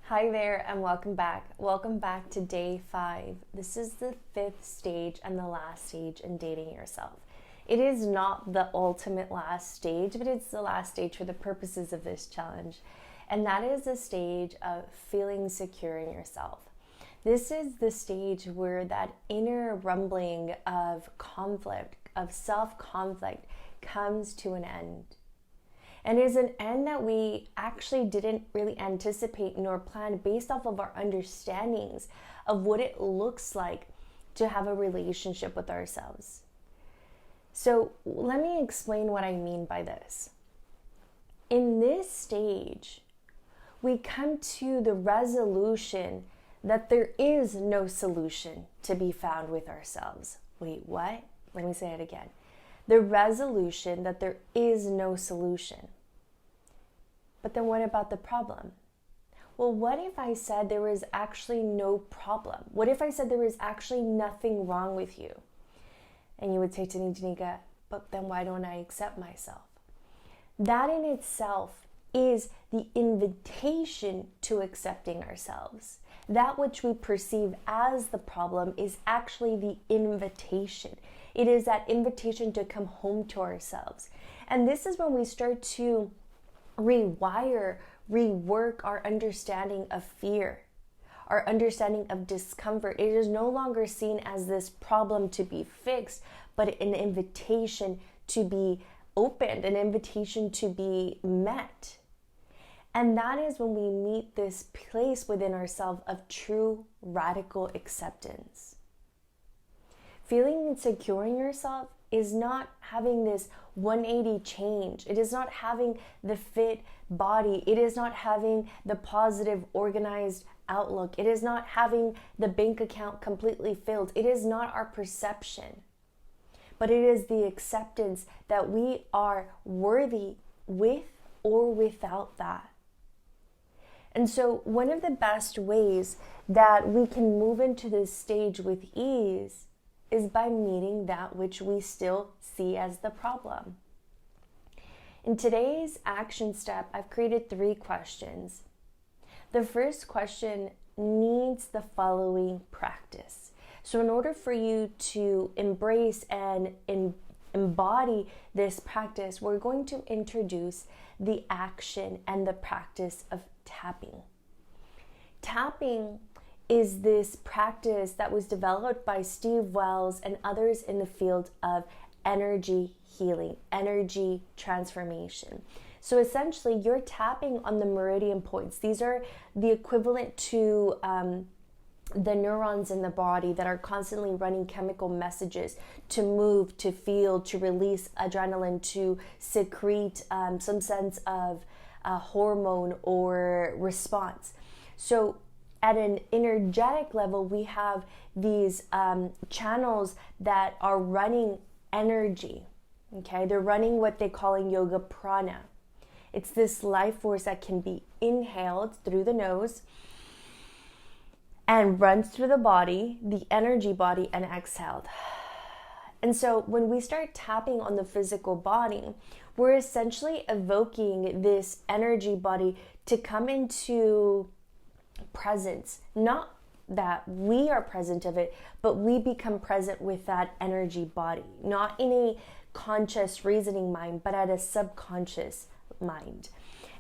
Hi there and welcome back. Welcome back to day 5. This is the 5th stage and the last stage in dating yourself. It is not the ultimate last stage, but it's the last stage for the purposes of this challenge. And that is the stage of feeling secure in yourself. This is the stage where that inner rumbling of conflict, of self-conflict, comes to an end. And is an end that we actually didn't really anticipate nor plan based off of our understandings of what it looks like to have a relationship with ourselves. So let me explain what I mean by this. In this stage, we come to the resolution that there is no solution to be found with ourselves. Wait, what? Let me say it again. The resolution that there is no solution. But then what about the problem? Well, what if I said there was actually no problem? What if I said there was actually nothing wrong with you? And you would say to me, Denicka, but then why don't I accept myself? That in itself is the invitation to accepting ourselves. That which we perceive as the problem is actually the invitation. It is that invitation to come home to ourselves. And this is when we start to rework our understanding of fear, our understanding of discomfort. It is no longer seen as this problem to be fixed, but an invitation to be opened, an invitation to be met. And that is when we meet this place within ourselves of true radical acceptance. Feeling insecure in yourself is not having this 180 change. It is not having the fit body. It is not having the positive, organized outlook. It is not having the bank account completely filled. It is not our perception. But it is the acceptance that we are worthy with or without that. And so one of the best ways that we can move into this stage with ease is by meeting that which we still see as the problem. In today's action step, I've created 3 questions. The first question needs the following practice. So in order for you to embrace and embody this practice, we're going to introduce the action and the practice of tapping. Tapping is this practice that was developed by Steve Wells and others in the field of energy healing, energy transformation. So essentially, you're tapping on the meridian points. These are the equivalent to the neurons in the body that are constantly running chemical messages to move, to feel, to release adrenaline, to secrete some sense of hormone or response. So at an energetic level, we have these channels that are running energy, okay? They're running what they call in yoga prana. It's this life force that can be inhaled through the nose and runs through the body, the energy body, and exhaled. And so when we start tapping on the physical body, we're essentially evoking this energy body to come into presence, not that we are present of it, but we become present with that energy body, not in a conscious reasoning mind, but at a subconscious mind.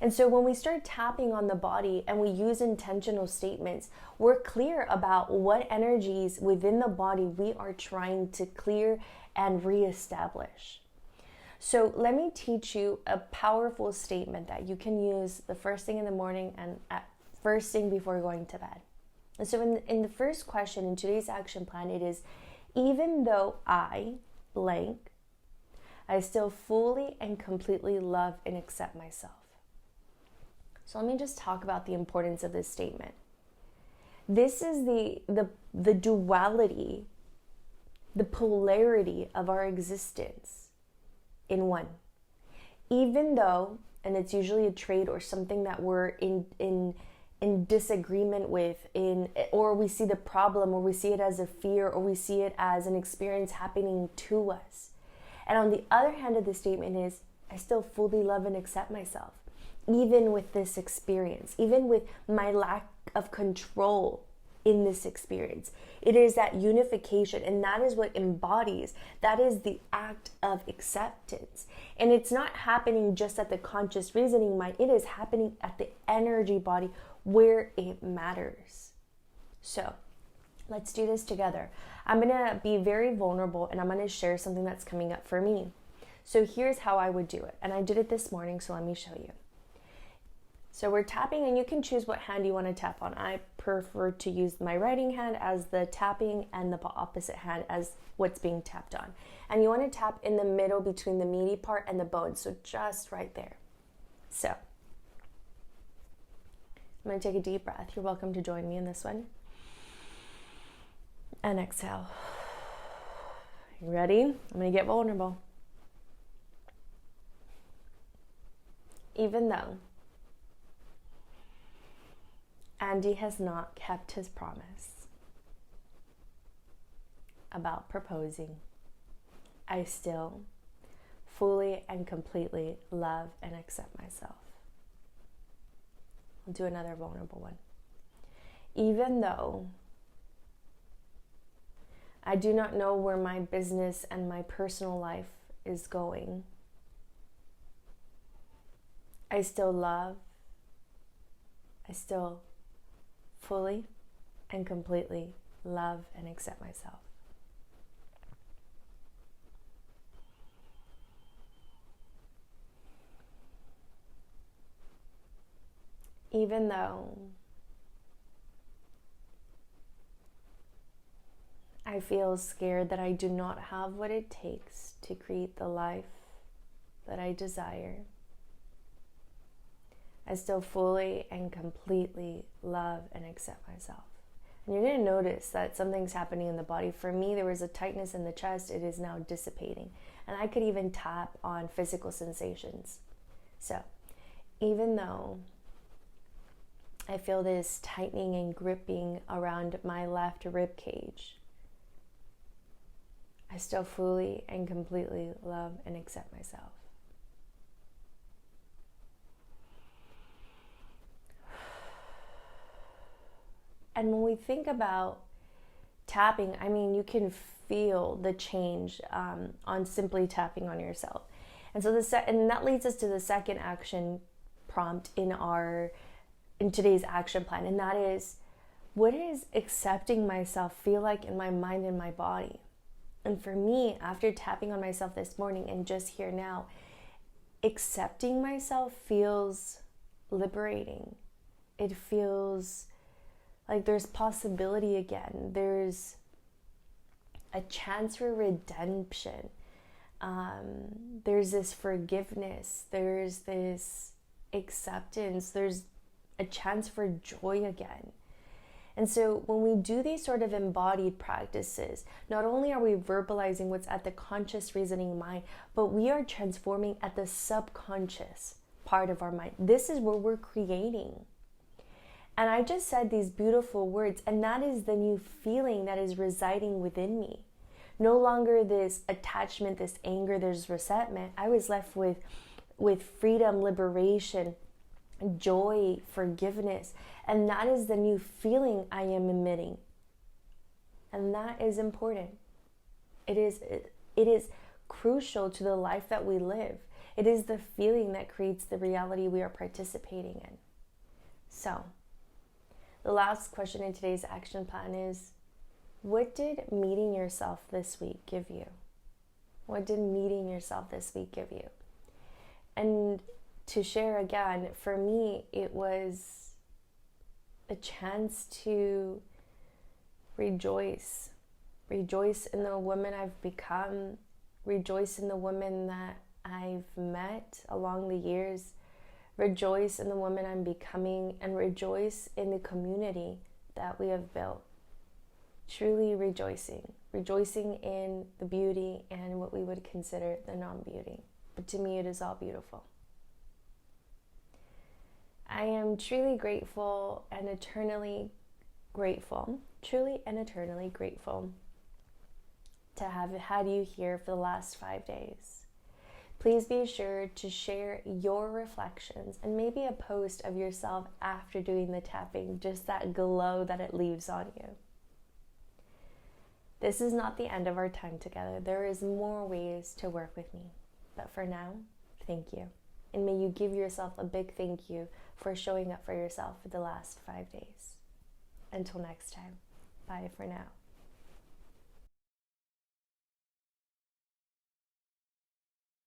And so when we start tapping on the body and we use intentional statements, we're clear about what energies within the body we are trying to clear and reestablish. So let me teach you a powerful statement that you can use the first thing in the morning and at first thing before going to bed. And so in the first question in today's action plan, it is, even though I blank, I still fully and completely love and accept myself. So let me just talk about the importance of this statement. This is the duality, the polarity of our existence in one. Even though, and it's usually a trait or something that we're in disagreement with, or we see the problem, or we see it as a fear, or we see it as an experience happening to us. And on the other hand of the statement is, I still fully love and accept myself. even with this experience, even with my lack of control in this experience. It is that unification, and that is what embodies, that is the act of acceptance. And it's not happening just at the conscious reasoning mind, it is happening at the energy body where it matters. So let's do this together. I'm gonna be very vulnerable and I'm gonna share something that's coming up for me. So here's how I would do it. And I did it this morning, so let me show you. So we're tapping, and you can choose what hand you want to tap on. I prefer to use my writing hand as the tapping and the opposite hand as what's being tapped on. And you want to tap in the middle between the meaty part and the bone, so just right there. So I'm going to take a deep breath. You're welcome to join me in this one. And exhale. You ready? I'm going to get vulnerable. Even though Andy has not kept his promise about proposing, I still fully and completely love and accept myself. I'll do another vulnerable one. Even though I do not know where my business and my personal life is going, I still fully and completely love and accept myself. Even though I feel scared that I do not have what it takes to create the life that I desire, I still fully and completely love and accept myself. And you're going to notice that something's happening in the body. For me, there was a tightness in the chest. It is now dissipating. And I could even tap on physical sensations. So, even though I feel this tightening and gripping around my left rib cage, I still fully and completely love and accept myself. And when we think about tapping, I mean, you can feel the change on simply tapping on yourself. And so and that leads us to the second action prompt in today's action plan, and that is, what does accepting myself feel like in my mind and my body? And for me, after tapping on myself this morning and just here now, accepting myself feels liberating. It feels like there's possibility again. There's a chance for redemption. There's this forgiveness. There's this acceptance. There's a chance for joy again. And so when we do these sort of embodied practices, not only are we verbalizing what's at the conscious reasoning mind, but we are transforming at the subconscious part of our mind. This is where we're creating. And I just said these beautiful words, and that is the new feeling that is residing within me. No longer this attachment, this anger, this resentment. I was left with freedom, liberation, joy, forgiveness. And that is the new feeling I am emitting. And that is important. It is crucial to the life that we live. It is the feeling that creates the reality we are participating in. So, the last question in today's action plan is, what did meeting yourself this week give you? What did meeting yourself this week give you? And to share again, for me, it was a chance to rejoice. Rejoice in the woman I've become. Rejoice in the woman that I've met along the years. Rejoice in the woman I'm becoming, and rejoice in the community that we have built. Truly rejoicing. Rejoicing in the beauty and what we would consider the non-beauty. But to me, it is all beautiful. I am truly grateful and eternally grateful, truly and eternally grateful to have had you here for the last 5 days. Please be sure to share your reflections and maybe a post of yourself after doing the tapping, just that glow that it leaves on you. This is not the end of our time together. There is more ways to work with me. But for now, thank you. And may you give yourself a big thank you for showing up for yourself for the last 5 days. Until next time, bye for now.